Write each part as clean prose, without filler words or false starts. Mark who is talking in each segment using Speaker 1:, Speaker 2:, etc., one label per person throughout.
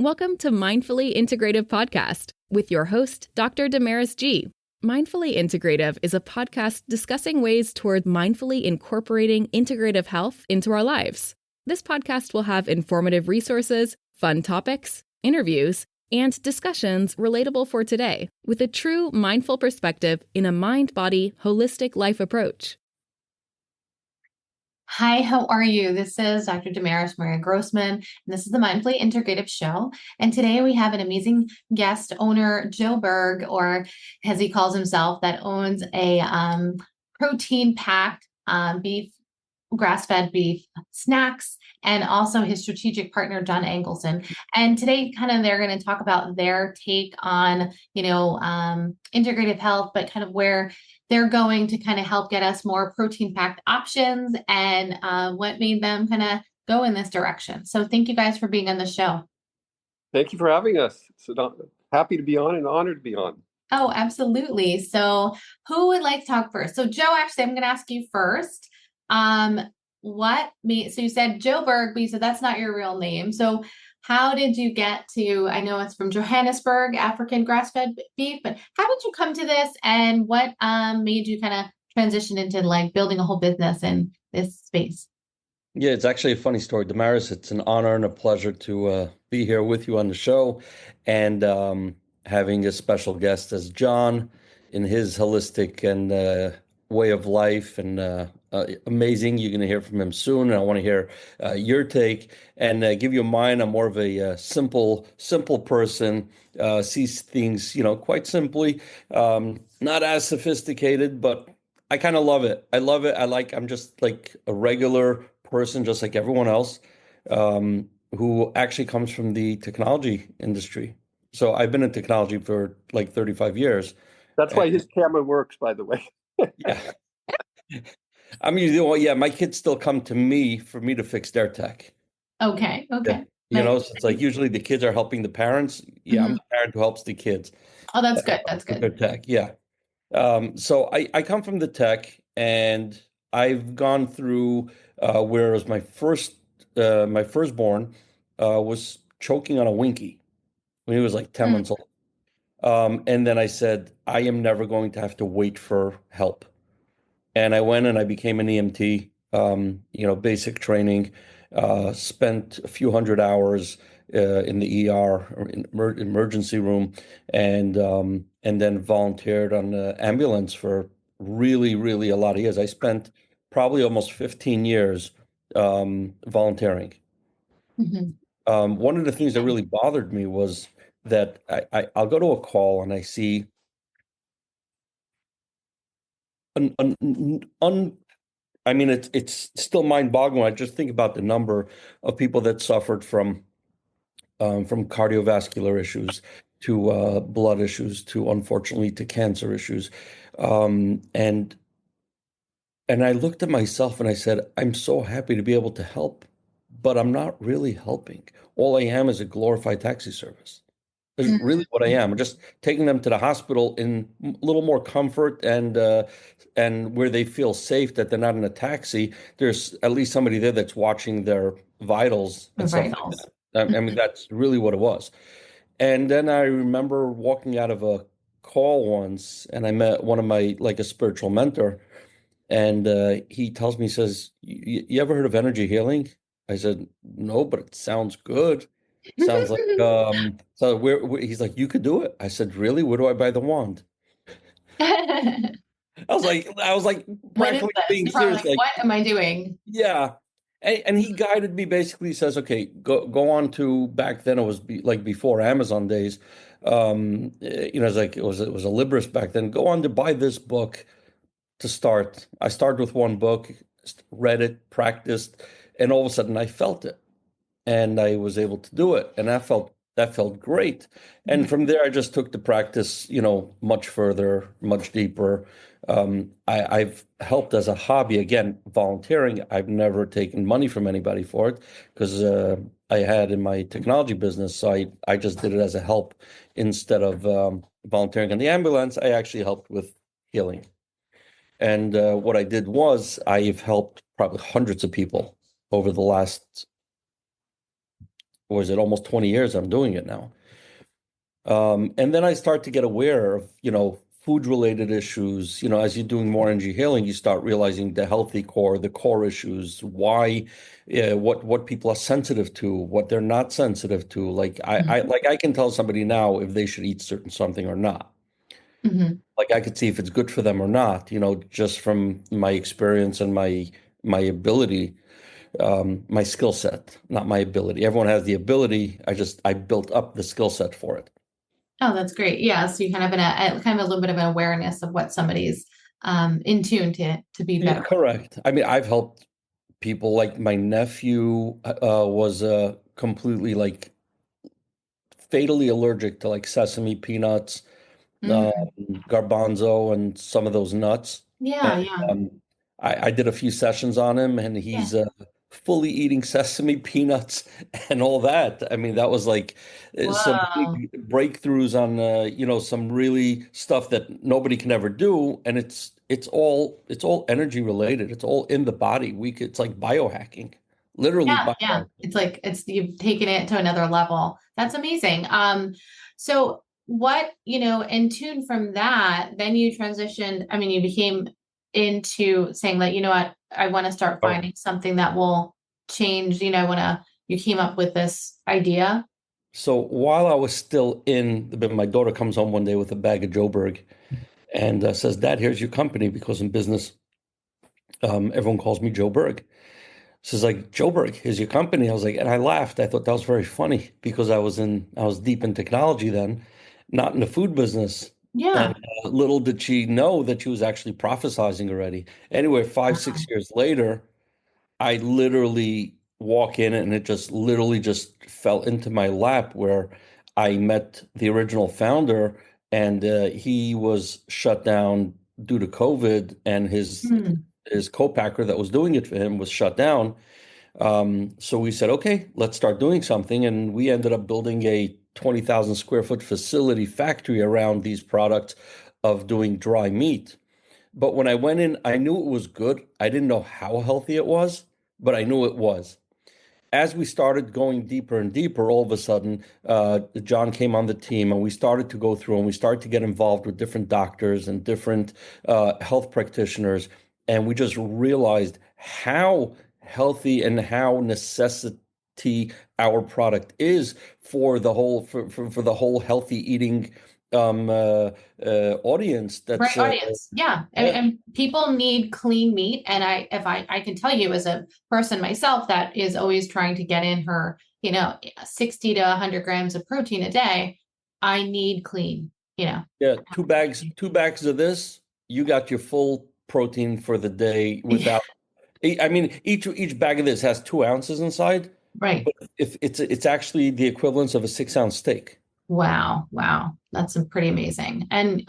Speaker 1: Welcome to Mindfully Integrative Podcast with your host, Dr. Damaris G. Mindfully Integrative is a podcast discussing ways toward mindfully incorporating integrative health into our lives. This podcast will have informative resources, fun topics, interviews, and discussions relatable for today with a true mindful perspective in a mind-body, holistic life approach.
Speaker 2: Hi, how are you? This is Dr. Damaris Maria Grossman, and this is the Mindfully Integrative Show. And today we have an amazing guest owner, Joe Berg, or as he calls himself, that owns a protein-packed beef, grass-fed beef snacks, and also his strategic partner, John Engelson. And today, they're going to talk about their take on, integrative health, but kind of where they're going to kind of help get us more protein-packed options and what made them kind of go in this direction. So thank you guys for being on the show.
Speaker 3: Thank you for having us. So happy to be on and honored to be on.
Speaker 2: Oh, absolutely. So who would like to talk first? So Joe, actually, I'm going to ask you first. So you said Joe Berg, but you said that's not your real name. So how did you get to, I know it's from Johannesburg, African grass-fed beef, but how did you come to this, and what made you kind of transition into like building a whole business in this space?
Speaker 4: Yeah, it's actually a funny story, Damaris. It's an honor and a pleasure to be here with you on the show, and having a special guest as John in his holistic and way of life, and amazing. You're going to hear from him soon, and I want to hear your take and give you mine. I'm more of a simple person, sees things, quite simply, not as sophisticated, but I kind of love it. I love it. I'm just like a regular person, just like everyone else, who actually comes from the technology industry. So I've been in technology for like 35 years.
Speaker 3: That's why his camera works, by the way.
Speaker 4: Yeah. I mean, my kids still come to me for me to fix their tech.
Speaker 2: Okay.
Speaker 4: Yeah. So it's like usually the kids are helping the parents. Yeah, mm-hmm. I'm the parent who helps the kids.
Speaker 2: Oh, that's good. That's good.
Speaker 4: Their tech, yeah. So I come from the tech, and I've gone through whereas my firstborn was choking on a Winky when he was like 10 months old. And then I said, I am never going to have to wait for help. And I went and I became an EMT, basic training, spent a few hundred hours in the ER, or in emergency room, and then volunteered on the ambulance for really, really a lot of years. I spent probably almost 15 years volunteering. Mm-hmm. One of the things that really bothered me was that I'll go to a call and I see it's still mind-boggling. I just think about the number of people that suffered from cardiovascular issues to blood issues to, unfortunately, to cancer issues. And I looked at myself and I said, I'm so happy to be able to help, but I'm not really helping. All I am is a glorified taxi service. Is really what I am. I'm just taking them to the hospital in a little more comfort and where they feel safe, that they're not in a taxi. There's at least somebody there that's watching their vitals and stuff like that. I mean, that's really what it was. And then I remember walking out of a call once, and I met one of my, like, a spiritual mentor, and he tells me, he says, you ever heard of energy healing? I said, no, but it sounds good. Sounds like so he's like, you could do it. I said, really? Where do I buy the wand? I was like practically being serious. Like,
Speaker 2: what am I doing?
Speaker 4: Yeah. And he guided me. Basically, he says, okay, go on to, back then it was like before Amazon days. It's like it was a Libris back then. Go on to buy this book to start. I started with one book, read it, practiced, and all of a sudden I felt it. And I was able to do it, and that felt great. And from there, I just took the practice, much further, much deeper. I've helped as a hobby, again, volunteering. I've never taken money from anybody for it, because I had in my technology business, so I just did it as a help instead of volunteering in the ambulance. I actually helped with healing, and what I did was I've helped probably hundreds of people over the last was it almost 20 years I'm doing it now. And then I start to get aware of, food related issues. As you're doing more energy healing, you start realizing the healthy core, the core issues, why, what people are sensitive to, what they're not sensitive to. Like I can tell somebody now if they should eat certain something or not.
Speaker 2: Mhm.
Speaker 4: Like I could see if it's good for them or not, just from my experience and my ability, my skill set, not my ability. Everyone has the ability. I built up the skill set for it.
Speaker 2: Oh, that's great. Yeah. So you kind of kind of a little bit of an awareness of what somebody's in tune to be
Speaker 4: Yeah,
Speaker 2: better.
Speaker 4: correct. I mean, I've helped people like my nephew was completely like fatally allergic to like sesame peanuts, um,
Speaker 2: Mm.
Speaker 4: garbanzo, and some of those nuts.
Speaker 2: Yeah,
Speaker 4: And
Speaker 2: yeah,
Speaker 4: I did a few sessions on him, and
Speaker 2: yeah.
Speaker 4: he's fully eating sesame peanuts and all that. I mean, that was like some
Speaker 2: Whoa.
Speaker 4: big breakthroughs on some really stuff that nobody can ever do, and it's all energy related. It's all in the body. It's like biohacking, literally
Speaker 2: Yeah, yeah.
Speaker 4: biohacking.
Speaker 2: It's like you've taken it to another level. That's amazing. So what, in tune from that, then you transitioned, I mean, you became into saying like, you know what, I want to start finding something that will change, you came up with this idea.
Speaker 4: So while I was still my daughter comes home one day with a bag of Joe Berg and says, "Dad, here's your company," because in business, everyone calls me Joe Berg. She's like, "Joe Berg, here's your company." I was like, and I laughed. I thought that was very funny because I was deep in technology then, not in the food business.
Speaker 2: Yeah.
Speaker 4: And little did she know that she was actually prophesizing already. Anyway, five,
Speaker 2: Wow.
Speaker 4: 6 years later, I literally walk in and it just literally just fell into my lap where I met the original founder and he was shut down due to COVID and
Speaker 2: Hmm.
Speaker 4: his co-packer that was doing it for him was shut down. So we said, okay, let's start doing something. And we ended up building a 20,000 square foot facility factory around these products of doing dry meat. But when I went in, I knew it was good. I didn't know how healthy it was, but I knew it was. As we started going deeper and deeper, all of a sudden, John came on the team and we started to go through and we started to get involved with different doctors and different health practitioners. And we just realized how healthy and how necessity our product is for the whole for the whole healthy eating audience.
Speaker 2: Right audience. Yeah. And,
Speaker 4: Yeah.
Speaker 2: and people need clean meat. And I can tell you as a person myself that is always trying to get in her, 60 to 100 grams of protein a day, I need clean,
Speaker 4: Yeah, two bags of this, you got your full protein for the day without. I mean, each bag of this has 2 ounces inside,
Speaker 2: Right.
Speaker 4: but if it's actually the equivalence of a 6 ounce steak.
Speaker 2: Wow. Wow. That's pretty amazing. And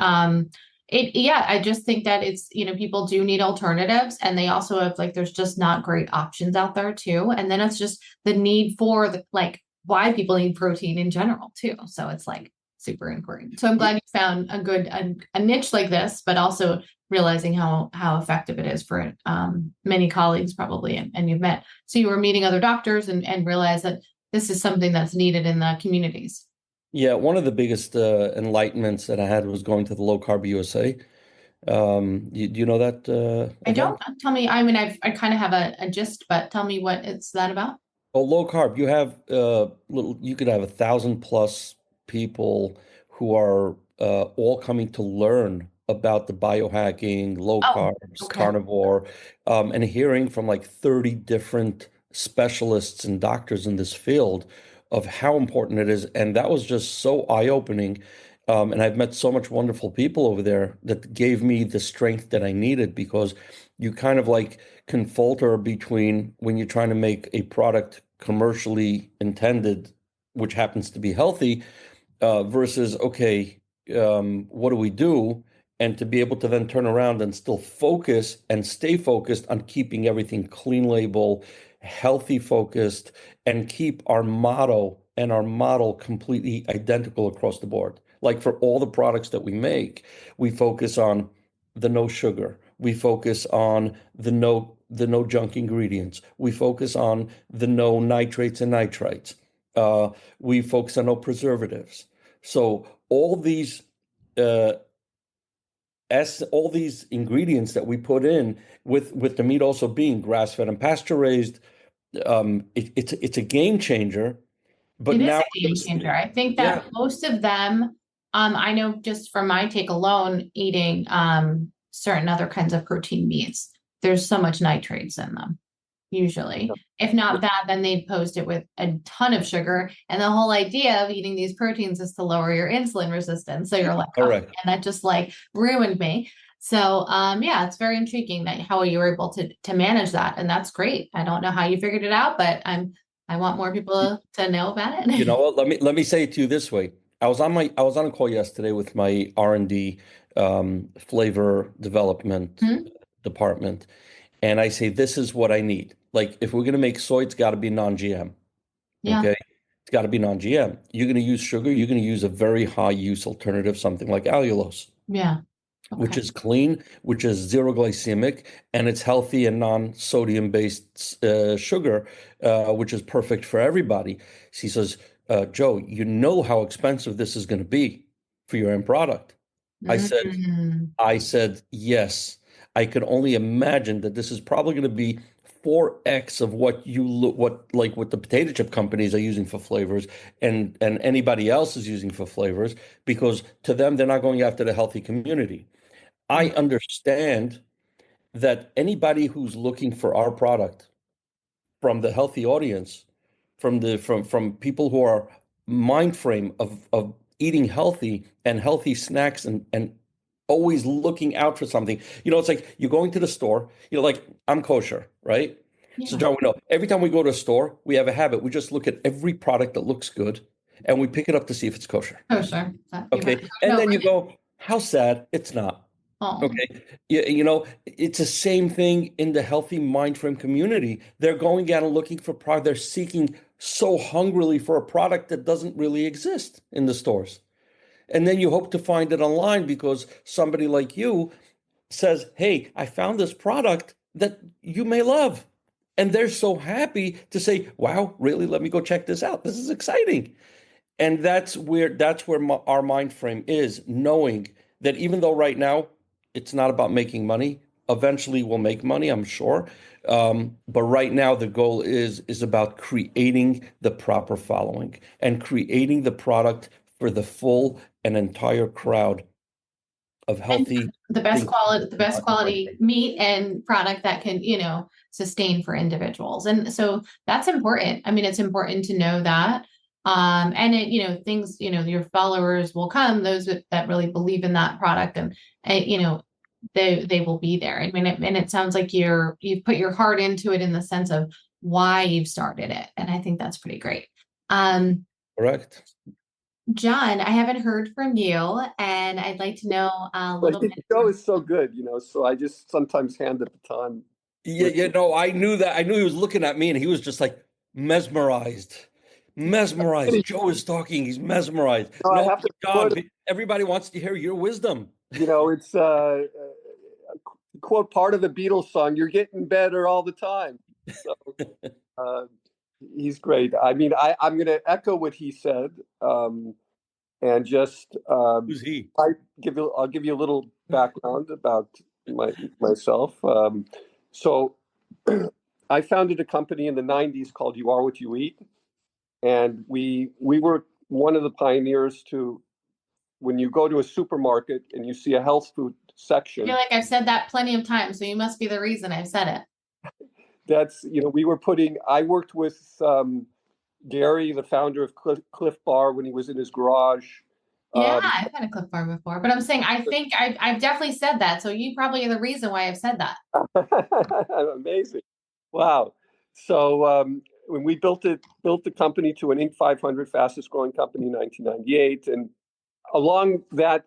Speaker 2: yeah, I just think that it's, people do need alternatives and they also have like there's just not great options out there too. And then it's just the need for why people need protein in general too. So it's like super important. So I'm glad you found a niche like this, but also realizing how effective it is for many colleagues probably and you've met. So you were meeting other doctors and realized that this is something that's needed in the communities.
Speaker 4: Yeah, one of the biggest enlightenments that I had was going to the Low Carb USA. Do you know that
Speaker 2: I don't
Speaker 4: event?
Speaker 2: tell me. I mean, I kind of have a gist, but tell me what it's that about.
Speaker 4: Oh, low carb. You could have 1,000 plus people who are all coming to learn about the biohacking, low
Speaker 2: Oh,
Speaker 4: carbs,
Speaker 2: okay.
Speaker 4: carnivore, and hearing from like 30 different specialists and doctors in this field of how important it is. And that was just so eye-opening. And I've met so much wonderful people over there that gave me the strength that I needed because you kind of like can falter between when you're trying to make a product commercially intended, which happens to be healthy, versus, okay, what do we do? And to be able to then turn around and still focus and stay focused on keeping everything clean label, healthy focused, and keep our motto and our model completely identical across the board. Like for all the products that we make, we focus on the no sugar. We focus on the no junk ingredients. We focus on the no nitrates and nitrites. We focus on no preservatives. So all these all these ingredients that we put in with the meat also being grass-fed and pasture-raised, it's a game changer. But
Speaker 2: It is
Speaker 4: now,
Speaker 2: a game changer. I think
Speaker 4: yeah,
Speaker 2: that most of them, I know just from my take alone, eating certain other kinds of protein meats, there's so much nitrates in them, usually. If not that, then they post it with a ton of sugar. And the whole idea of eating these proteins is to lower your insulin resistance. So you're like, oh,
Speaker 4: correct.
Speaker 2: and that just like ruined me. So yeah, it's very intriguing that how you were able to manage that. And that's great. I don't know how you figured it out, but I want more people to know about it.
Speaker 4: You know what? Let me say it to you this way. I was on a call yesterday with my R&D flavor development
Speaker 2: Mhm.
Speaker 4: department, and I say this is what I need. Like if we're gonna make soy, it's got to be non-GM.
Speaker 2: Yeah,
Speaker 4: Okay, it's got to be non-GM. You're gonna use sugar. You're gonna use a very high use alternative, something like allulose,
Speaker 2: yeah.
Speaker 4: which
Speaker 2: Okay.
Speaker 4: is clean, which is zero glycemic, and it's healthy and non-sodium based sugar, which is perfect for everybody. She says, Joe, you know how expensive this is going to be for your end product. I said,
Speaker 2: Mm.
Speaker 4: I said, yes. I could only imagine that this is probably going to be 4x of what you look, what the potato chip companies are using for flavors and anybody else is using for flavors, because to them, they're not going after the healthy community. I understand that anybody who's looking for our product from the healthy audience, from people who are mind frame of eating healthy and healthy snacks and always looking out for something. You know, it's like you're going to the store, you know, like I'm kosher, right? So
Speaker 2: Yeah.
Speaker 4: John, we know every time we go to a store, we have a habit. We just look at every product that looks good and we pick it up to see if it's kosher.
Speaker 2: Oh, sure. You better
Speaker 4: Okay.
Speaker 2: go
Speaker 4: And then
Speaker 2: over
Speaker 4: you
Speaker 2: it.
Speaker 4: go, how sad, it's not.
Speaker 2: Oh,
Speaker 4: Okay. You know, it's the same thing in the healthy mind frame community. They're going out and looking for product. They're seeking so hungrily for a product that doesn't really exist in the stores. And then you hope to find it online because somebody like you says, hey, I found this product that you may love. And they're so happy to say, wow, really? Let me go check this out. This is exciting. And that's where our mind frame is, knowing that even though right now it's not about making money, eventually we'll make money, I'm sure. But right now the goal is about creating the proper following and creating the product for the full and entire crowd of
Speaker 2: and
Speaker 4: healthy
Speaker 2: the
Speaker 4: things.
Speaker 2: best quality meat and product that can, sustain for individuals. And so that's important. I mean, it's important to know that. And it, things, your followers will come, those that really believe in that product and they will be there. I mean, and it sounds like you've put your heart into it in the sense of why you've started it. And I think that's pretty great. Um,
Speaker 4: Correct.
Speaker 2: John, I haven't heard from you, and I'd like to know a
Speaker 3: But
Speaker 2: little
Speaker 3: the
Speaker 2: bit.
Speaker 3: show is so good, so I just sometimes hand the baton.
Speaker 4: Yeah, no, I knew that. I knew he was looking at me and he was just like mesmerized. Mesmerized. Joe is talking. He's mesmerized.
Speaker 3: I
Speaker 4: No,
Speaker 3: have to
Speaker 4: John,
Speaker 3: quote,
Speaker 4: everybody wants to hear your wisdom.
Speaker 3: it's quote part of the Beatles song, "You're getting better all the time." So uh, he's great. I mean, I'm going to echo what he said, and just
Speaker 4: Who's he?
Speaker 3: I'll give you a little background about myself. So I founded a company in the '90s called You Are What You Eat, and we were one of the pioneers to, when you go to a supermarket and you see a health food
Speaker 2: I
Speaker 3: section,
Speaker 2: feel like I've said that plenty of times, so you must be the reason I've said it.
Speaker 3: that's, I worked with Gary, the founder of Cliff Bar, when he was in his garage.
Speaker 2: Yeah, I've had a Cliff Bar before, but I'm saying I think I've definitely said that, so you probably are the reason why I've said that.
Speaker 3: Amazing. Wow. So when we built the company to an Inc. 500 fastest growing company in 1998, and along that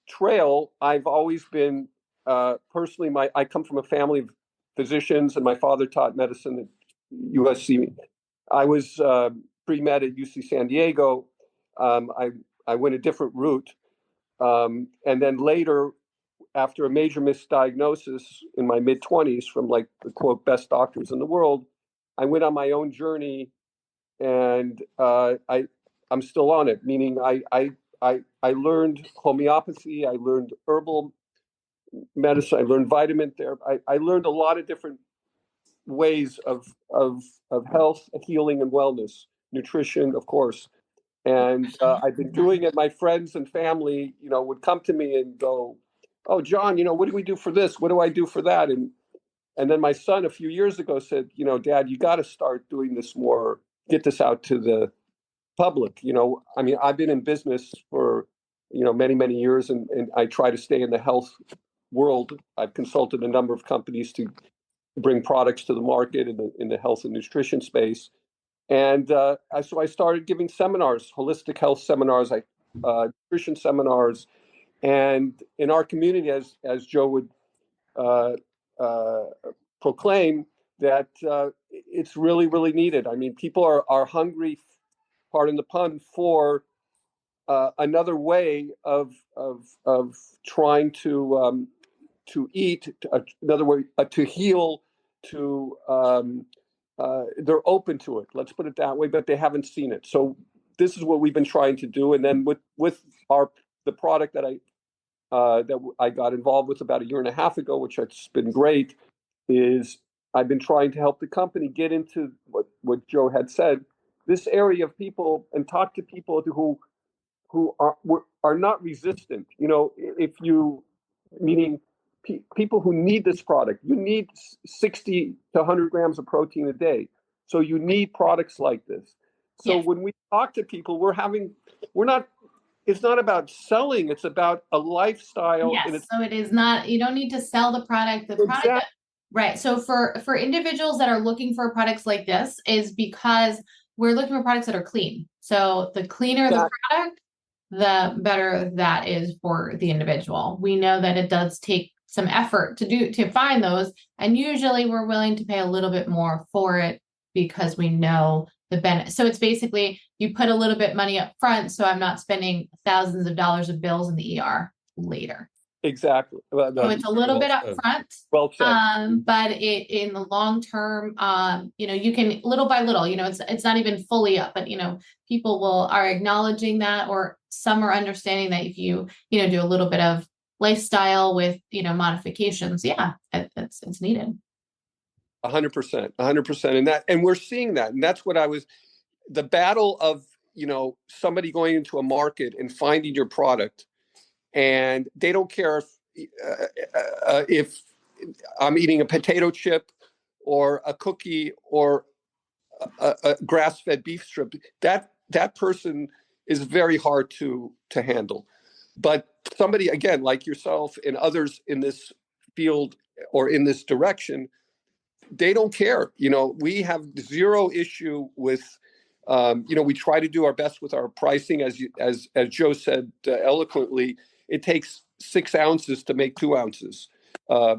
Speaker 3: trail, I've always been personally, I come from a family of physicians, and my father taught medicine at USC. I was pre-med at UC San Diego. I went a different route, and then later, after a major misdiagnosis in my mid-20s from like the quote best doctors in the world, I went on my own journey and I'm still on it. Meaning, I learned homeopathy, I learned herbal medicine, I learned vitamin therapy, I learned a lot of different ways of health, healing, and wellness, nutrition, of course. And I've been doing it. My friends and family, would come to me and go, "Oh, John, what do we do for this? What do I do for that?" And then my son a few years ago said, "Dad, you got to start doing this more. Get this out to the public." I mean, I've been in business for many, many years, and I try to stay in the health world. I've consulted a number of companies to bring products to the market in the health and nutrition space. And so I started giving seminars, holistic health seminars, nutrition seminars, and in our community, as Joe would uh, uh, proclaim, that it's really, really needed. I mean, people are hungry, pardon the pun, for another way of trying to eat, another way to heal, to they're open to it. Let's put it that way, but they haven't seen it. So this is what we've been trying to do. And then with the product that I got involved with about a year and a half ago, which has been great, is I've been trying to help the company get into what Joe had said, this area of people, and talk to people who are not resistant. If you, meaning people who need this product, you need 60 to 100 grams of protein a day. So you need products like this. So
Speaker 2: Yes.
Speaker 3: when we talk to people, it's not about selling, it's about a lifestyle.
Speaker 2: Yes.
Speaker 3: And it's
Speaker 2: So it is not, you don't need to sell the product. The product,
Speaker 3: exactly.
Speaker 2: right. So for individuals that are looking for products like this is because we're looking for products that are clean. So the cleaner the product, the better that is for the individual. We know that it does take some effort to find those. And usually we're willing to pay a little bit more for it because we know the benefit. So it's basically you put a little bit money up front. So I'm not spending thousands of dollars of bills in the ER later.
Speaker 3: Exactly. Well,
Speaker 2: So it's a little bit up
Speaker 4: said.
Speaker 2: front.
Speaker 3: Well said.
Speaker 2: But in the long term, you can little by little, it's not even fully up, but people are acknowledging that, or some are understanding that if you do a little bit of lifestyle with modifications, it's needed.
Speaker 3: 100%, 100%. And we're seeing that. And that's what the battle of, somebody going into a market and finding your product, and they don't care if I'm eating a potato chip or a cookie or a grass-fed beef strip. That person is very hard to handle. But somebody, again, like yourself and others in this field or in this direction, they don't care. We have zero issue with, we try to do our best with our pricing. As Joe said eloquently, it takes 6 ounces to make 2 ounces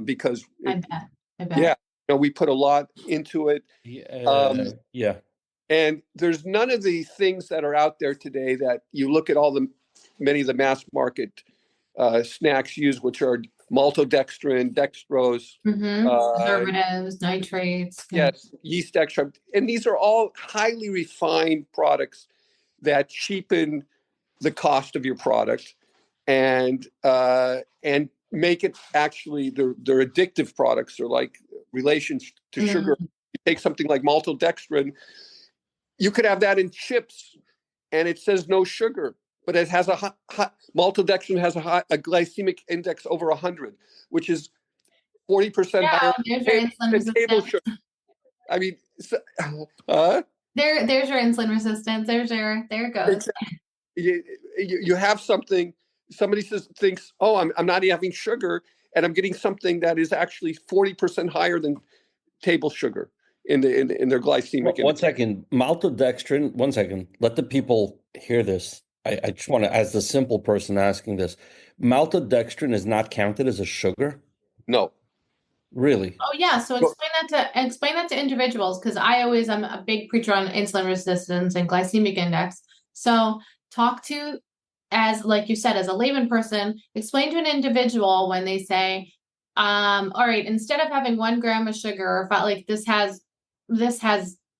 Speaker 3: because
Speaker 2: I bet.
Speaker 3: yeah, we put a lot into it.
Speaker 4: Yeah.
Speaker 3: And there's none of the things that are out there today that you look at many of the mass market snacks used, which are maltodextrin, dextrose,
Speaker 2: preservatives, nitrates.
Speaker 3: yes, yeast extract, and these are all highly refined products that cheapen the cost of your product and make it actually they're addictive products. They're like relations to sugar. You take something like maltodextrin, you could have that in chips, and it says no sugar, but it has maltodextrin has a glycemic index over 100, which is 40% higher than table sugar. I mean,
Speaker 2: there's your insulin resistance. There it goes.
Speaker 3: You have something. Somebody thinks, oh, I'm not having sugar, and I'm getting something that is actually 40% higher than table sugar in their glycemic index.
Speaker 4: 1 second, maltodextrin. 1 second. Let the people hear this. I just want to, as the simple person asking this, maltodextrin is not counted as a sugar?
Speaker 3: No.
Speaker 4: Really?
Speaker 2: Oh yeah. So explain that to individuals, because I'm a big preacher on insulin resistance and glycemic index. So talk to, as like you said, as a layman person, explain to an individual when they say, all right, instead of having 1 gram of sugar, or like this has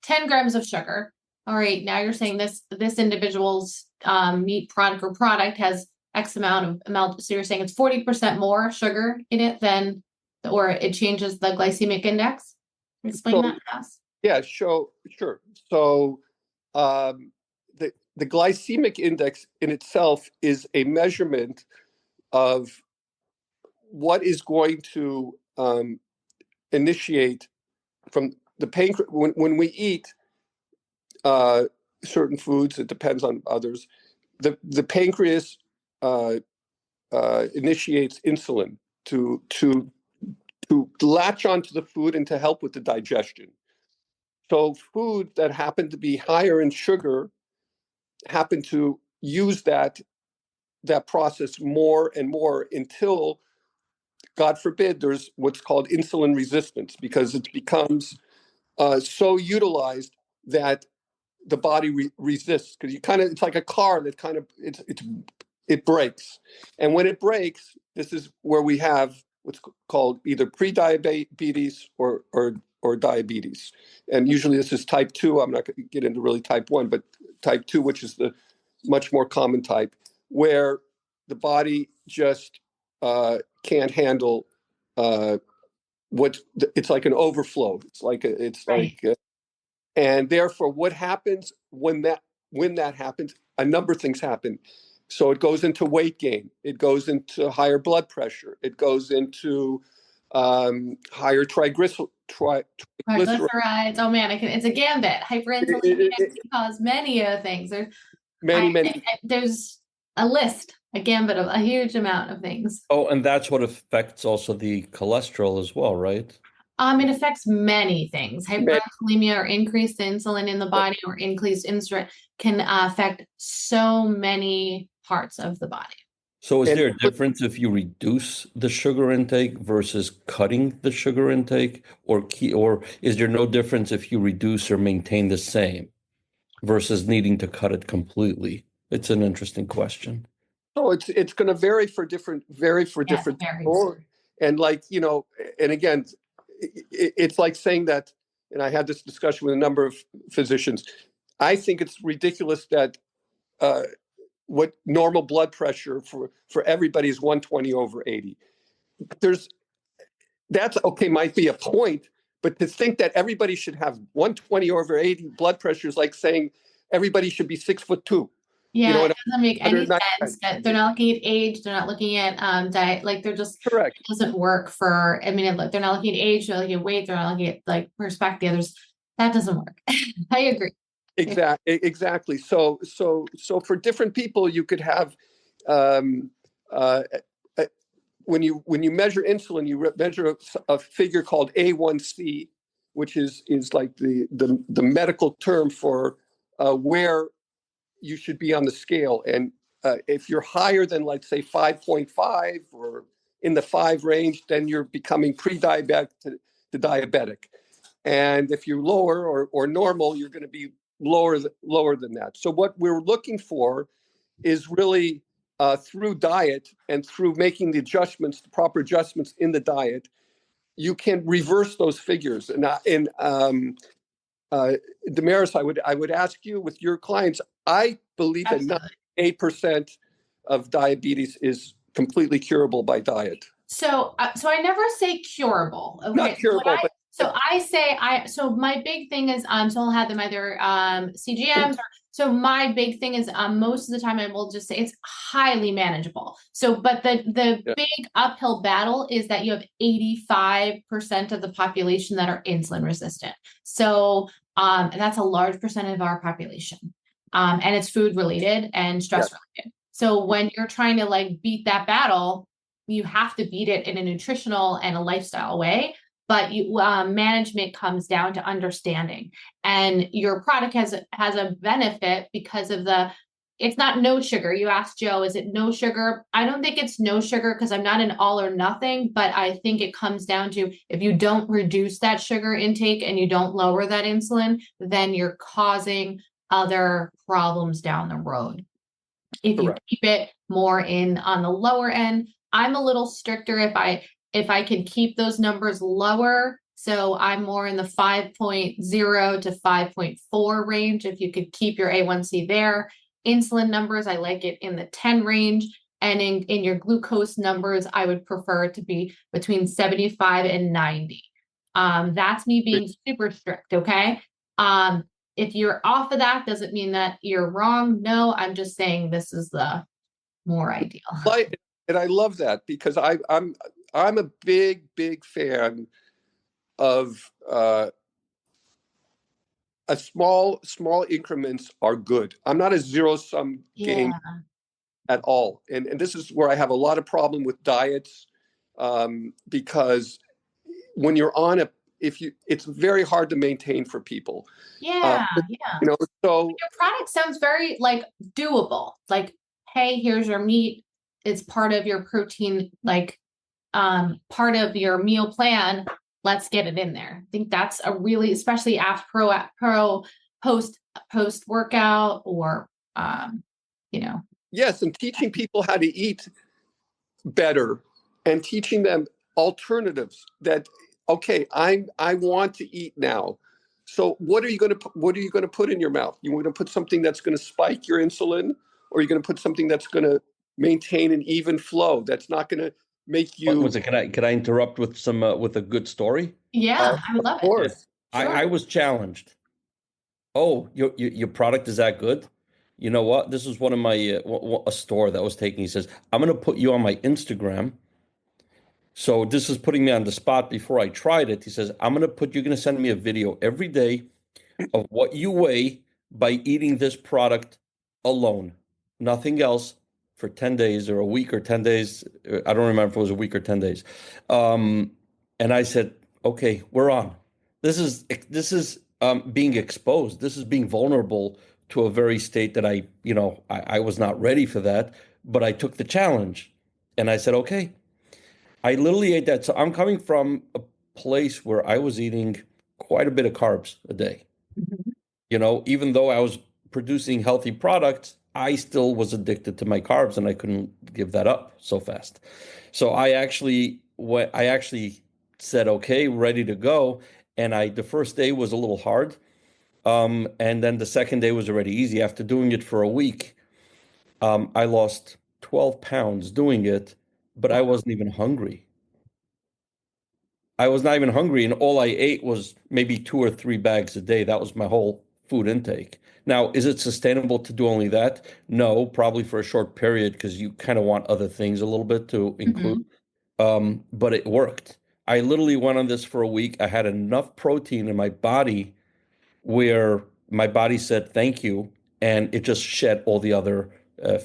Speaker 2: 10 grams of sugar. all right, now you're saying this individual's meat product or product has X amount. So you're saying it's 40% more sugar in it than, or it changes the glycemic index. Explain that to us.
Speaker 3: Yeah, sure. So the glycemic index in itself is a measurement of what is going to initiate from the pancreas when we eat certain foods. It depends on others. The pancreas initiates insulin to latch onto the food and to help with the digestion. So food that happen to be higher in sugar happen to use that process more and more until, God forbid, there's what's called insulin resistance, because it becomes so utilized that the body resists. Because it's like a car that it breaks, and when it breaks, this is where we have what's called either pre-diabetes or diabetes, and usually this is type 2. I'm not going to get into really type 1, but type 2, which is the much more common type, where the body just can't handle it's like an overflow. And therefore, what happens when that happens? A number of things happen. So it goes into weight gain. It goes into higher blood pressure. It goes into higher triglycerides.
Speaker 2: Oh man, it's a gambit. Hyperinsulinemia can cause many things. There's a list, a gambit of a huge amount of things.
Speaker 4: Oh, and that's what affects also the cholesterol as well, right?
Speaker 2: It affects many things. Hyperinsulinemia or increased insulin in the body or increased insulin can affect so many parts of the body.
Speaker 4: So is there a difference if you reduce the sugar intake versus cutting the sugar intake, or is there no difference if you reduce or maintain the same versus needing to cut it completely? It's an interesting question.
Speaker 3: So it's going to vary for different people. And and again, it's like saying that, and I had this discussion with a number of physicians. I think it's ridiculous that what normal blood pressure for everybody is 120/80. That's okay, might be a point, but to think that everybody should have 120/80 blood pressure is like saying everybody should be 6'2".
Speaker 2: Yeah, it doesn't make any sense. That they're not looking at age, they're not looking at diet, like they're just
Speaker 3: correct.
Speaker 2: It doesn't work for. They're not looking at age, they're looking at weight, they're not looking at like perspective. That doesn't work. I agree.
Speaker 3: Exactly. So for different people, you could have when you measure insulin, you measure a figure called A1C, which is like the medical term for where you should be on the scale. And if you're higher than, let's say, 5.5 or in the 5 range, then you're becoming pre-diabetic to diabetic. And if you're lower or normal, you're going to be lower than that. So what we're looking for is really through diet and through making the proper adjustments in the diet, you can reverse those figures. And Damaris, I would ask you with your clients, I believe that 98% of diabetes is completely curable by diet.
Speaker 2: So I never say curable. Okay?
Speaker 3: Not curable,
Speaker 2: So my big thing is so I'll have them either CGMs or so my big thing is most of the time I will just say it's highly manageable. So but the big uphill battle is that you have 85% of the population that are insulin resistant. So and that's a large percentage of our population. And it's food related and stress related. So when you're trying to like beat that battle, you have to beat it in a nutritional and a lifestyle way. But management comes down to understanding, and your product has a benefit because of it's not no sugar. You asked Joe, is it no sugar? I don't think it's no sugar because I'm not an all or nothing, but I think it comes down to if you don't reduce that sugar intake and you don't lower that insulin, then you're causing other problems down the road. If you keep it more on the lower end, I'm a little stricter if I can keep those numbers lower, So I'm more in the 5.0 to 5.4 range. If you could keep your A1C there. Insulin numbers, I like it in the 10 range. And in your glucose numbers, I would prefer it to be between 75 and 90. That's me being super strict, okay? If you're off of that, doesn't mean that you're wrong. No, I'm just saying this is the more ideal.
Speaker 3: And I love that, because I'm a big fan of a small increments are good. I'm not a zero-sum game at all. And this is where I have a lot of problem with diets, because when you're on it's very hard to maintain for people.
Speaker 2: Yeah.
Speaker 3: So
Speaker 2: your product sounds very like doable. Like, hey, here's your meat. It's part of your protein, like part of your meal plan. Let's get it in there. I think that's a really, especially after post workout, or
Speaker 3: yes, and teaching people how to eat better and teaching them alternatives that, okay, I want to eat now. So what are you going to put in your mouth? You want to put something that's going to spike your insulin, or are you going to put something that's going to maintain an even flow, that's not going to make you...
Speaker 4: What was it? Can I interrupt with some with a good story?
Speaker 2: Yeah, I would love it.
Speaker 3: Of course.
Speaker 4: Yeah.
Speaker 2: Sure.
Speaker 4: I was challenged. Oh, your product is that good? You know what? This was one of my a store that was taking. He says, "I'm going to put you on my Instagram." So this is putting me on the spot before I tried it. He says, you're going to send me a video every day of what you weigh by eating this product alone, nothing else, for 10 days or a week or 10 days. I don't remember if it was a week or 10 days. And I said, okay, we're on. This is being exposed. This is being vulnerable to a very state that I was not ready for that, but I took the challenge and I said, okay. I literally ate that. So I'm coming from a place where I was eating quite a bit of carbs a day.
Speaker 2: Mm-hmm.
Speaker 4: Even though I was producing healthy products, I still was addicted to my carbs, and I couldn't give that up so fast. So I actually said, okay, ready to go. And the first day was a little hard. And then the second day was already easy. After doing it for a week, I lost 12 pounds doing it, but I wasn't even hungry. I was not even hungry, and all I ate was maybe 2 or 3 bags a day. That was my whole food intake. Now, is it sustainable to do only that? No, probably for a short period, because you kind of want other things a little bit to include. But it worked. I literally went on this for a week. I had enough protein in my body where my body said thank you, and it just shed all the other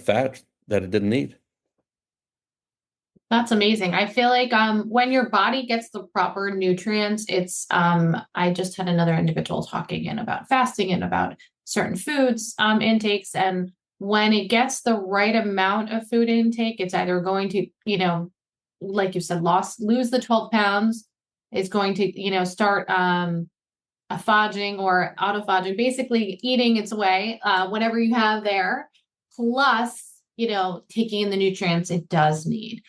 Speaker 4: fat that it didn't need.
Speaker 2: That's amazing. I feel like when your body gets the proper nutrients, it's I just had another individual talking about fasting and about certain foods intakes, and when it gets the right amount of food intake, it's either going to, like you said, lose the 12 pounds, it's going to, start phagying or autophagying, basically eating its way, whatever you have there, plus, taking in the nutrients it does need.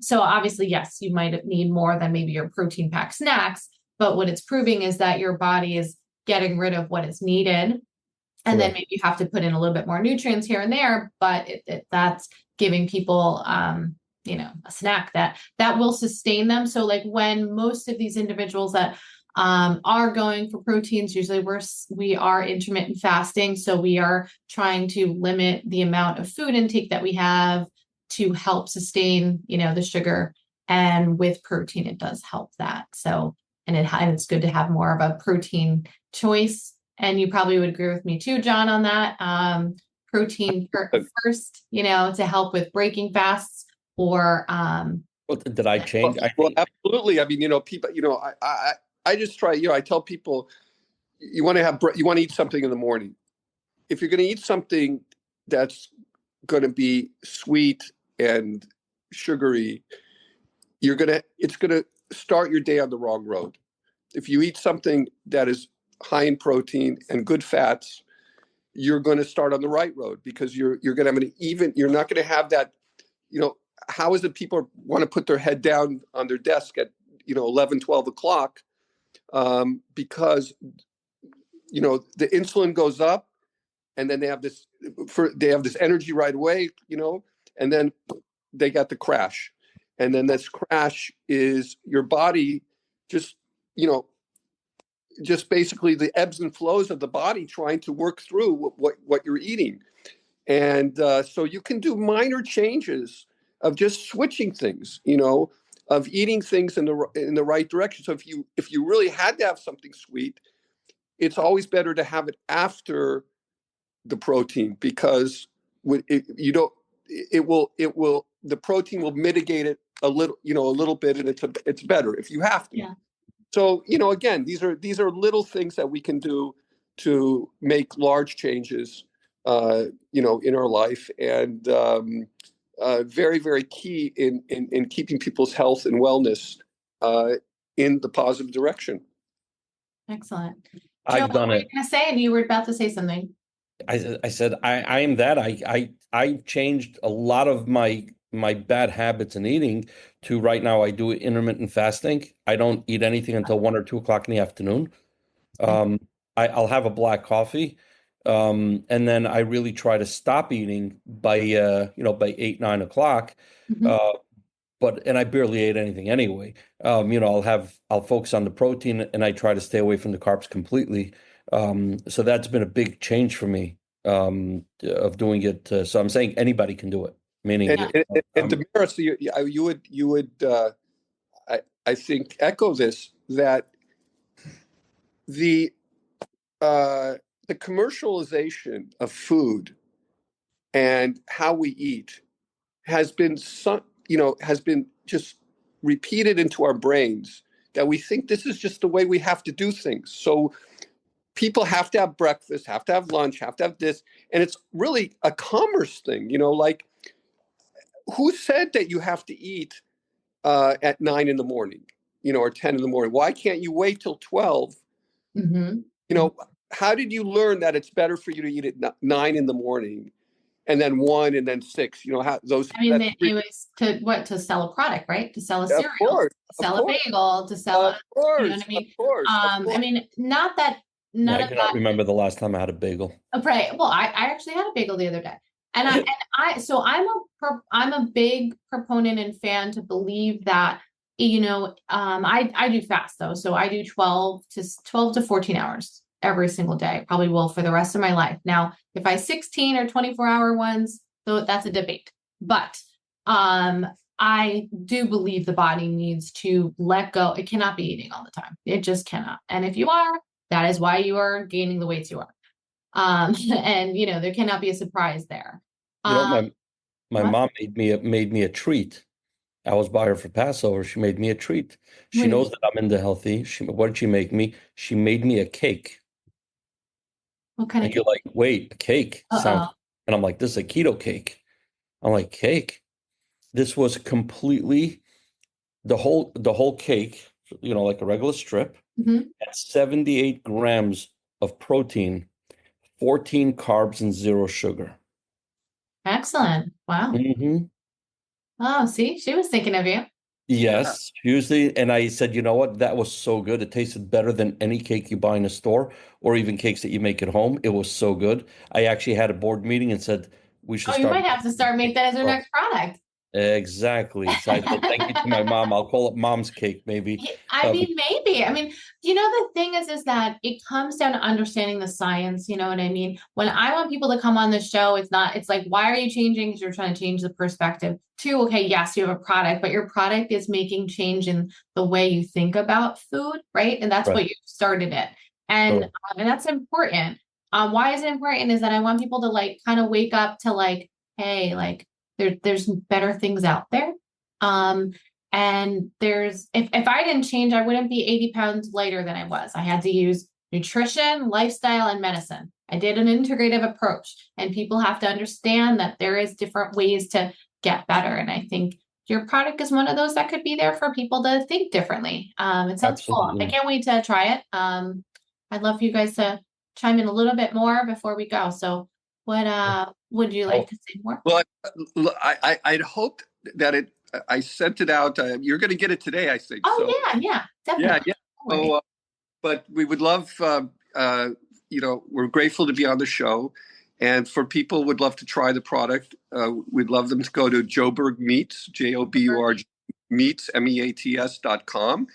Speaker 2: So obviously, yes, you might need more than maybe your protein packed snacks, but what it's proving is that your body is getting rid of what is needed. And then maybe you have to put in a little bit more nutrients here and there, but that's giving people, a snack that will sustain them. So like when most of these individuals that are going for proteins, usually we are intermittent fasting. So we are trying to limit the amount of food intake that we have to help sustain, the sugar, and with protein, it does help that. So, and it's good to have more of a protein choice. And you probably would agree with me too, John, on that. Protein first, to help with breaking fasts or.
Speaker 4: Well, did I change?
Speaker 3: Well, absolutely. I mean, people, I just try, I tell people, you want to eat something in the morning. If you're going to eat something that's going to be sweet and sugary, it's going to start your day on the wrong road. If you eat something that is high in protein and good fats, you're going to start on the right road, because you're going to have you're not going to have that, how is it people want to put their head down on their desk at, 11, 12 o'clock because, the insulin goes up, and then they have this energy right away, and then they got the crash. And then this crash is your body just basically the ebbs and flows of the body trying to work through what you're eating. And so you can do minor changes of just switching things, of eating things in the right direction. So if you really had to have something sweet, it's always better to have it after the protein, because the protein will mitigate it a little bit, and it's better if you have to.
Speaker 2: Yeah.
Speaker 3: So, again, these are little things that we can do to make large changes, in our life, and very, very key in keeping people's health and wellness in the positive direction.
Speaker 2: Excellent. Joe,
Speaker 4: I've done
Speaker 2: what were
Speaker 4: it.
Speaker 2: you going to say? And you were about to say something.
Speaker 4: I said I am that. I changed a lot of my bad habits in eating to right now I do intermittent fasting. I don't eat anything until 1 or 2 o'clock in the afternoon. I'll have a black coffee, and then I really try to stop eating by 8, 9 o'clock. And I barely ate anything anyway. I'll focus on the protein, and I try to stay away from the carbs completely. So that's been a big change for me, of doing it. So I'm saying anybody can do it. Meaning,
Speaker 3: and Damaris, you would I think echo this, that the commercialization of food and how we eat has been just repeated into our brains, that we think this is just the way we have to do things. So people have to have breakfast, have to have lunch, have to have this, and it's really a commerce thing. Like, who said that you have to eat at 9 in the morning, or 10 in the morning? Why can't you wait till 12? How did you learn that it's better for you to eat at 9 in the morning, and then 1, and then 6? How those?
Speaker 2: I mean, it was to sell a product, right? To sell a cereal, to sell a bagel, to sell
Speaker 3: Of course,
Speaker 2: you know what I mean?
Speaker 3: Of course.
Speaker 2: I mean, not that none
Speaker 4: I
Speaker 2: of
Speaker 4: do
Speaker 2: that.
Speaker 4: not remember the last time I had a bagel.
Speaker 2: Right. Well, I actually had a bagel the other day, and so I'm a big proponent and fan to believe that, I do fast though. So I do 12 to 14 hours every single day, probably will for the rest of my life. Now, if I 16 or 24-hour ones, though, that's a debate. But I do believe the body needs to let go. It cannot be eating all the time. It just cannot. And if you are, that is why you are gaining the weights you are. And there cannot be a surprise there.
Speaker 4: My mom made me a treat. I was by her for Passover. She made me a treat. She knows that I'm into healthy. What did she make me? She made me a cake.
Speaker 2: What kind of
Speaker 4: cake? You're like, wait, a cake sounds, and I'm like, this is a keto cake. I'm like, cake. This was completely the whole cake, like a regular strip, at 78 grams of protein, 14 carbs, and 0 sugar.
Speaker 2: Excellent. Wow. Oh, see, she was thinking of you.
Speaker 4: Yes, usually. And I said, you know what? That was so good. It tasted better than any cake you buy in a store, or even cakes that you make at home. It was so good. I actually had a board meeting and said, we should start.
Speaker 2: You might have to start make that as your next product.
Speaker 4: Exactly. So I said, thank you to my mom. I'll call it mom's cake, maybe.
Speaker 2: Maybe. I mean, the thing is that it comes down to understanding the science. You know what I mean? When I want people to come on the show, it's like, why are you changing? Because you're trying to change the perspective. 2, okay, yes, you have a product, but your product is making change in the way you think about food, right? And that's what you started it. And that's important. Why is it important is that I want people to kind of wake up to hey, there's better things out there. And if I didn't change, I wouldn't be 80 pounds lighter than I was. I had to use nutrition, lifestyle, and medicine. I did an integrative approach, and people have to understand that there is different ways to get better. And I think your product is one of those that could be there for people to think differently. It sounds cool. I can't wait to try it. I'd love for you guys to chime in a little bit more before we go. So what would you like to say more?
Speaker 3: Well, I'd hoped that I sent it out. You're going to get it today, I think.
Speaker 2: Oh, so, yeah, definitely.
Speaker 3: Yeah. So but we would love, we're grateful to be on the show. And for people who would love to try the product, we'd love them to go to Joburg Meats, Joburg Meats, MEATS.com.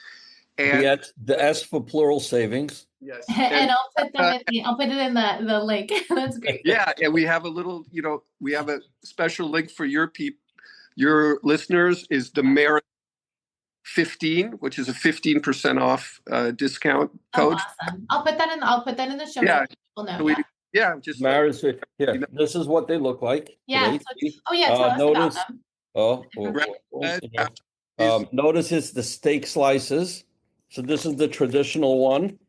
Speaker 3: And
Speaker 4: the S for plural savings.
Speaker 3: Yes.
Speaker 2: And I'll put it in the link. That's great.
Speaker 3: Yeah. And we have a little, we have a special link for your listeners is Damaris 15, which is a 15% off discount code.
Speaker 2: Oh, awesome. I'll put that in the show.
Speaker 3: Yeah.
Speaker 2: Notes. People know.
Speaker 3: Just
Speaker 4: Damaris, here. This is what they look like.
Speaker 2: Yeah. Tell us
Speaker 4: notice,
Speaker 2: about them.
Speaker 4: Notice it's the steak slices. So this is the traditional one.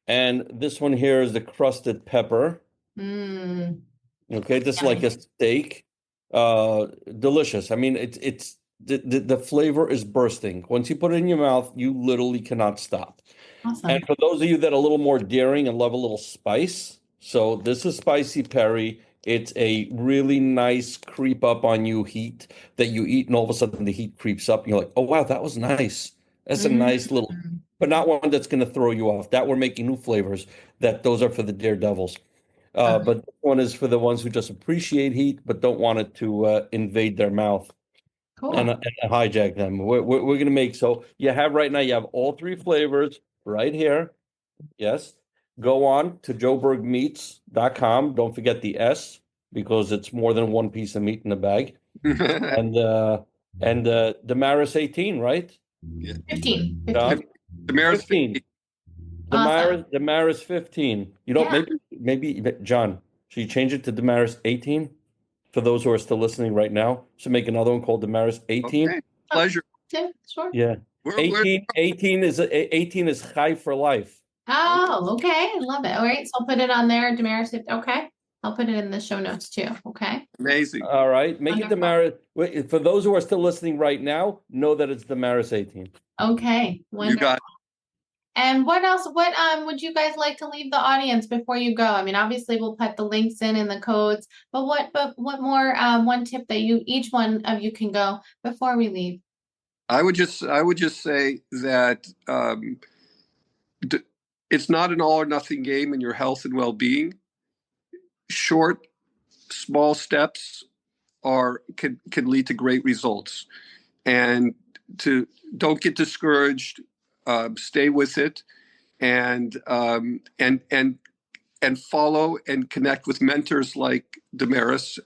Speaker 4: And this one here is the crusted pepper. Okay, this is like a steak. Delicious. I mean, it's the flavor is bursting. Once you put it in your mouth, you literally cannot stop.
Speaker 2: Awesome.
Speaker 4: And for those of you that are a little more daring and love a little spice, so this is spicy peri. It's a really nice creep up on you heat that you eat, and all of a sudden the heat creeps up, and you're like, oh wow, that was nice. That's a nice little, but not one that's going to throw you off. That we're making new flavors. Those are for the daredevils. But this one is for the ones who just appreciate heat but don't want it to invade their mouth.
Speaker 2: Cool.
Speaker 4: And hijack them. We're going to make, so you have right now, you have all three flavors right here. Yes. Go on to joburgmeats.com. Don't forget the S, because it's more than one piece of meat in the bag. and Damaris 18, right?
Speaker 3: Yeah.
Speaker 2: 15.
Speaker 3: Damaris 15.
Speaker 4: Damaris 15. Maybe John, should you change it to Damaris 18? For those who are still listening right now, so make another one called Damaris 18. Okay.
Speaker 3: Pleasure.
Speaker 2: Yeah, sure.
Speaker 4: Yeah. 18 is high for life.
Speaker 2: Oh, okay. I love it. All right. So I'll put it on there. Damaris. Okay. I'll put it in the show notes too. Okay.
Speaker 3: Amazing.
Speaker 4: All right. Make it Damaris. For those who are still listening right now, know that it's Damaris 18.
Speaker 2: Okay. Wonderful.
Speaker 3: You got it.
Speaker 2: And what else? What would you guys like to leave the audience before you go? I mean, obviously we'll put the links in and the codes, but what more one tip that each one of you can go before we leave?
Speaker 3: I would just say that it's not an all or nothing game in your health and well-being. Short, small steps can lead to great results, and don't get discouraged. Stay with it, and follow and connect with mentors like Damaris,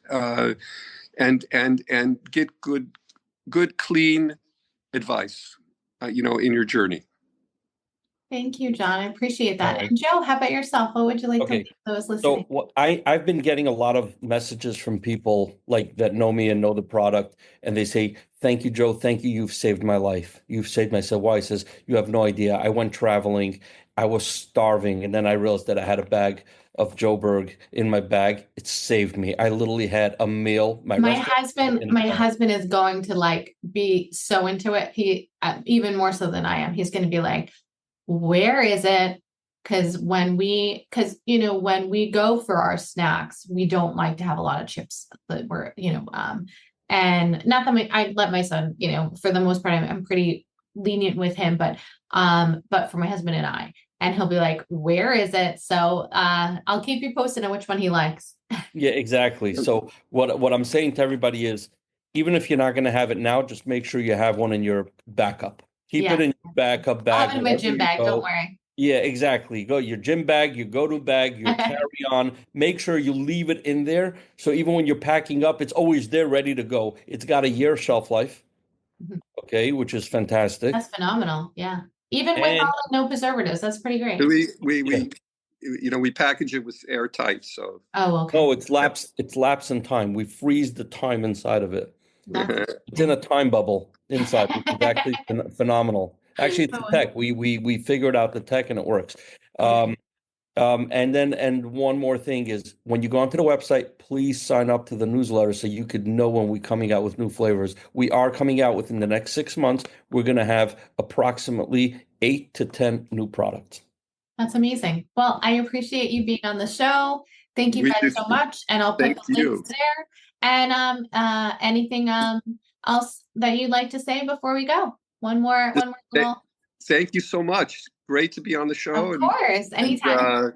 Speaker 3: and get good, clean advice, in your journey.
Speaker 2: Thank you, John. I appreciate that. Right. And Joe, how about yourself? What would you like to leave those listening?
Speaker 4: So I've been getting a lot of messages from people like that know me and know the product, and they say, thank you, Joe. Thank you. You've saved my life. You've saved my life. I said, why? He says, you have no idea. I went traveling. I was starving. And then I realized that I had a bag of Joe Berg in my bag. It saved me. I literally had a meal. My
Speaker 2: husband is going to be so into it. He even more so than I am. He's going to be like, where is it? Because when we go for our snacks, we don't like to have a lot of chips that we're, and not that I let my son, for the most part, I'm pretty lenient with him, but for my husband and he'll be like, where is it? So I'll keep you posted on which one he likes.
Speaker 4: Yeah, exactly. So what I'm saying to everybody is, even if you're not going to have it now, just make sure you have one in your backup. Keep it in your backup bag.
Speaker 2: I'll have it in my gym bag, don't worry.
Speaker 4: Yeah, exactly. Go your gym bag, your go-to bag, your carry-on. Make sure you leave it in there. So even when you're packing up, it's always there ready to go. It's got a year shelf life. Okay, which is fantastic.
Speaker 2: That's phenomenal. Yeah. Even with no preservatives, that's pretty great.
Speaker 3: We package it with airtight. So
Speaker 2: okay.
Speaker 4: No, it's lapse in time. We freeze the time inside of it. It's in a time bubble inside, which is actually phenomenal. Actually, it's the tech. We figured out the tech and it works. And one more thing is, when you go onto the website, please sign up to the newsletter so you could know when we're coming out with new flavors. We are coming out within the next 6 months. We're going to have approximately 8 to 10 new products.
Speaker 2: That's amazing. Well, I appreciate you being on the show. Thank you guys so much. And I'll put the links there. And anything else that you'd like to say before we go? One more little...
Speaker 3: Thank you so much. great to be on the show.
Speaker 2: Of course, anytime.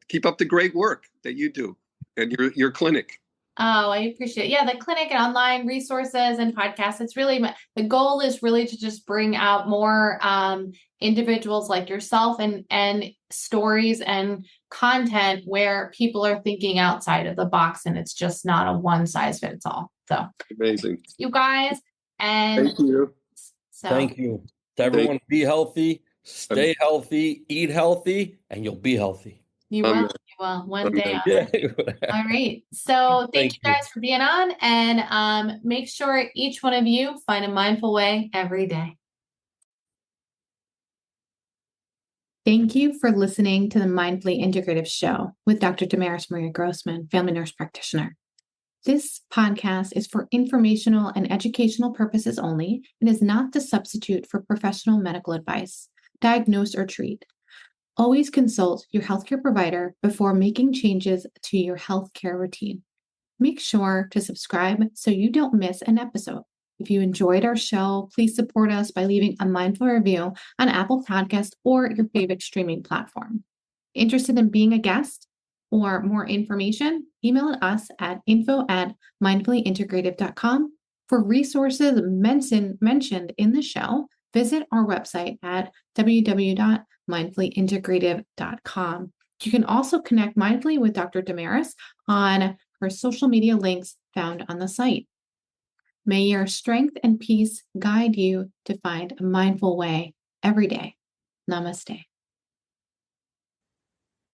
Speaker 3: Keep up the great work that you do and your clinic.
Speaker 2: Oh, I appreciate it. Yeah, the clinic and online resources and podcasts. It's really the goal is really to just bring out more individuals like yourself and stories and content where people are thinking outside of the box, and it's just not a one size fits all. So
Speaker 3: amazing,
Speaker 2: you guys, and
Speaker 3: thank you.
Speaker 2: So
Speaker 4: Thank you to everyone. Be healthy, stay healthy, eat healthy, and you'll be healthy.
Speaker 2: You will. You will one day.
Speaker 4: Yeah.
Speaker 2: All right. So thank you
Speaker 4: you.
Speaker 2: guys for being on, and make sure each one of you find a mindful way every day. Thank you for listening to the Mindfully Integrative Show with Dr. Damaris Maria Grossman, family nurse practitioner. This podcast is for informational and educational purposes only and is not to substitute for professional medical advice, diagnose, or treat. Always consult your healthcare provider before making changes to your healthcare routine. Make sure to subscribe so you don't miss an episode. If you enjoyed our show, please support us by leaving a mindful review on Apple Podcasts or your favorite streaming platform. Interested in being a guest or more information? Email us at info@mindfullyintegrative.com. For resources mentioned in the show, visit our website at www.mindfullyintegrative.com. You can also connect mindfully with Dr. Damaris on her social media links found on the site. May your strength and peace guide you to find a mindful way every day. Namaste.